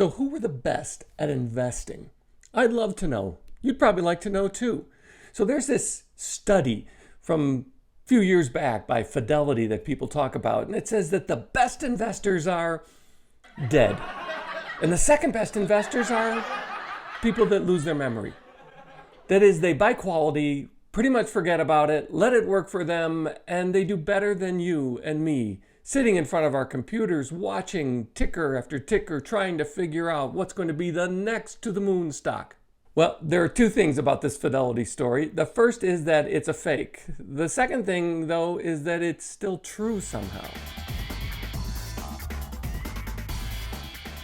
So who were the best at investing? I'd love to know. You'd probably like to know too. So there's this study from a few years back by Fidelity that people talk about, and it says that the best investors are dead. And the second best investors are people that lose their memory. That is, they buy quality, pretty much forget about it, let it work for them, and they do better than you and me, sitting in front of our computers, watching ticker after ticker, trying to figure out what's going to be the next to the moon stock. Well, there are two things about this Fidelity story. The first is that it's a fake. The second thing, though, is that it's still true somehow.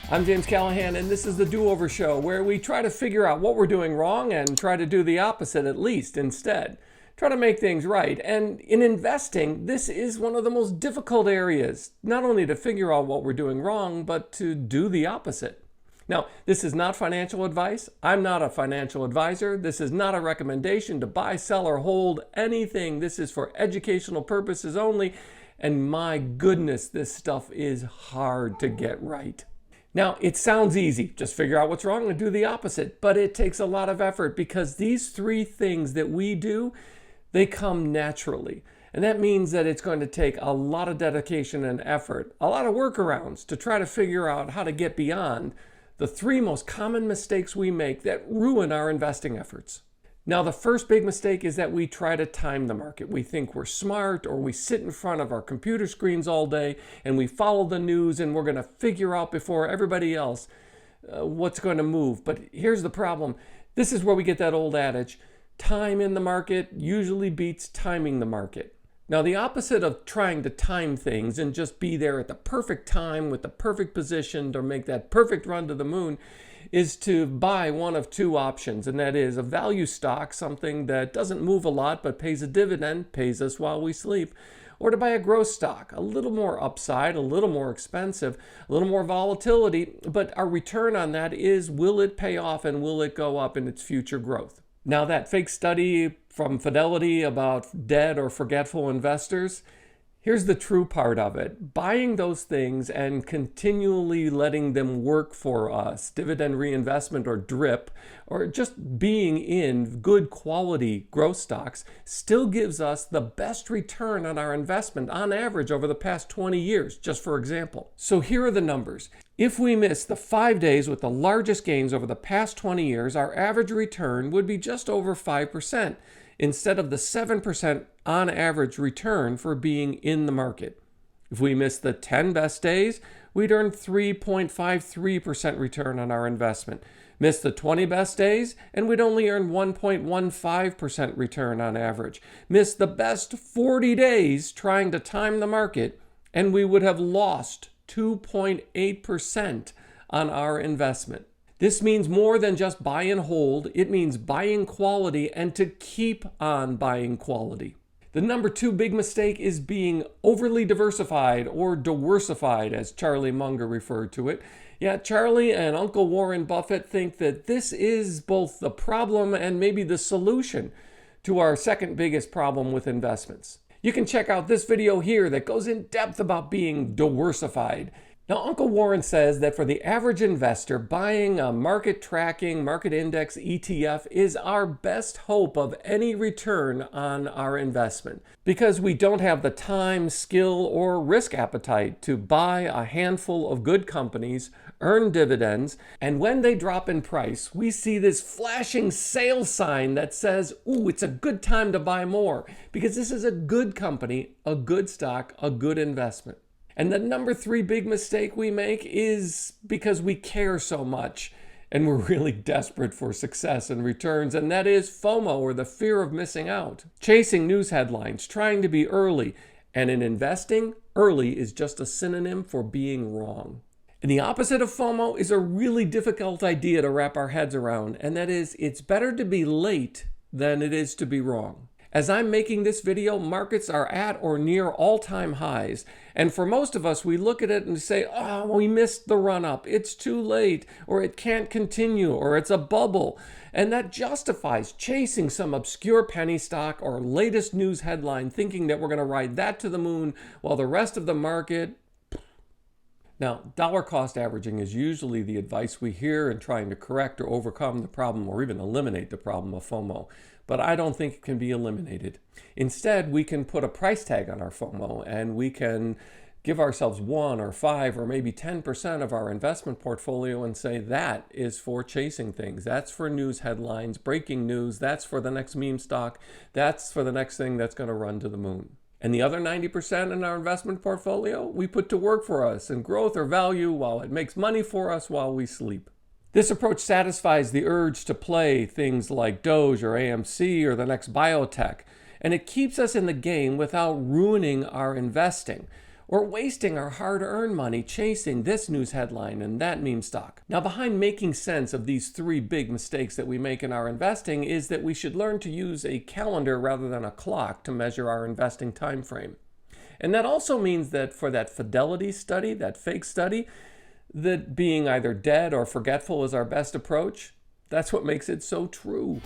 I'm James Callahan, and this is the Do-Over Show, where we try to figure out what we're doing wrong and try to do the opposite at least instead. Try to make things right. And in investing, this is one of the most difficult areas, not only to figure out what we're doing wrong, but to do the opposite. Now, this is not financial advice. I'm not a financial advisor. This is not a recommendation to buy, sell, or hold anything. This is for educational purposes only. And my goodness, this stuff is hard to get right. Now, it sounds easy. Just figure out what's wrong and do the opposite. But it takes a lot of effort because these three things that we do, they come naturally. And that means that it's going to take a lot of dedication and effort, a lot of workarounds to try to figure out how to get beyond the three most common mistakes we make that ruin our investing efforts. Now, the first big mistake is that we try to time the market. We think we're smart, or we sit in front of our computer screens all day and we follow the news and we're going to figure out before everybody else what's going to move. But here's the problem. This is where we get that old adage, time in the market usually beats timing the market. Now, the opposite of trying to time things and just be there at the perfect time with the perfect position to make that perfect run to the moon is to buy one of two options, and that is a value stock, something that doesn't move a lot but pays a dividend, pays us while we sleep, or to buy a growth stock, a little more upside, a little more expensive, a little more volatility, but our return on that is, will it pay off and will it go up in its future growth? Now, that fake study from Fidelity about dead or forgetful investors, here's the true part of it. Buying those things and continually letting them work for us, dividend reinvestment or DRIP, or just being in good quality growth stocks, still gives us the best return on our investment on average over the past 20 years, just for example. So here are the numbers. If we miss the 5 days with the largest gains over the past 20 years, our average return would be just over 5%. Instead of the 7% on average return for being in the market. If we miss the 10 best days, we'd earn 3.53% return on our investment. Miss the 20 best days, and we'd only earn 1.15% return on average. Miss the best 40 days trying to time the market, and we would have lost 2.8% on our investment. This means more than just buy and hold. It means buying quality and to keep on buying quality. The number two big mistake is being overly diversified, or diversified as Charlie Munger referred to it. Yeah, Charlie and Uncle Warren Buffett think that this is both the problem and maybe the solution to our second biggest problem with investments. You can check out this video here that goes in depth about being diversified. Now, Uncle Warren says that for the average investor, buying a market tracking, market index ETF is our best hope of any return on our investment because we don't have the time, skill, or risk appetite to buy a handful of good companies, earn dividends, and when they drop in price, we see this flashing sale sign that says, ooh, it's a good time to buy more because this is a good company, a good stock, a good investment. And the number three big mistake we make is because we care so much and we're really desperate for success and returns, and that is FOMO, or the fear of missing out. Chasing news headlines, trying to be early, and in investing, early is just a synonym for being wrong. And the opposite of FOMO is a really difficult idea to wrap our heads around, and that is it's better to be late than it is to be wrong. As I'm making this video, markets are at or near all-time highs. And for most of us, we look at it and say, oh, we missed the run-up. It's too late, or it can't continue, or it's a bubble. And that justifies chasing some obscure penny stock or latest news headline, thinking that we're going to ride that to the moon while the rest of the market Now, dollar cost averaging is usually the advice we hear in trying to correct or overcome the problem or even eliminate the problem of FOMO. But I don't think it can be eliminated. Instead, we can put a price tag on our FOMO, and we can give ourselves 1 or 5 or maybe 10% of our investment portfolio and say that is for chasing things. That's for news headlines, breaking news. That's for the next meme stock. That's for the next thing that's going to run to the moon. And the other 90% in our investment portfolio, we put to work for us in growth or value while it makes money for us while we sleep. This approach satisfies the urge to play things like Doge or AMC or the next biotech, and it keeps us in the game without ruining our investing or wasting our hard-earned money chasing this news headline and that meme stock. Now, behind making sense of these 3 big mistakes that we make in our investing is that we should learn to use a calendar rather than a clock to measure our investing time frame. And that also means that for that Fidelity study, that fake study, that being either dead or forgetful is our best approach, that's what makes it so true.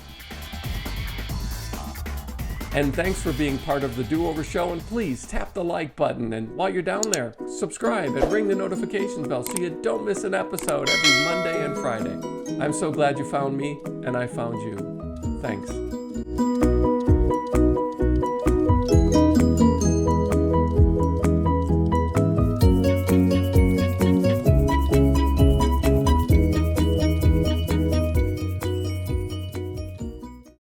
And thanks for being part of the Do-Over Show, and please tap the like button, and while you're down there, subscribe and ring the notification bell so you don't miss an episode every Monday and Friday. I'm so glad you found me, and I found you. Thanks.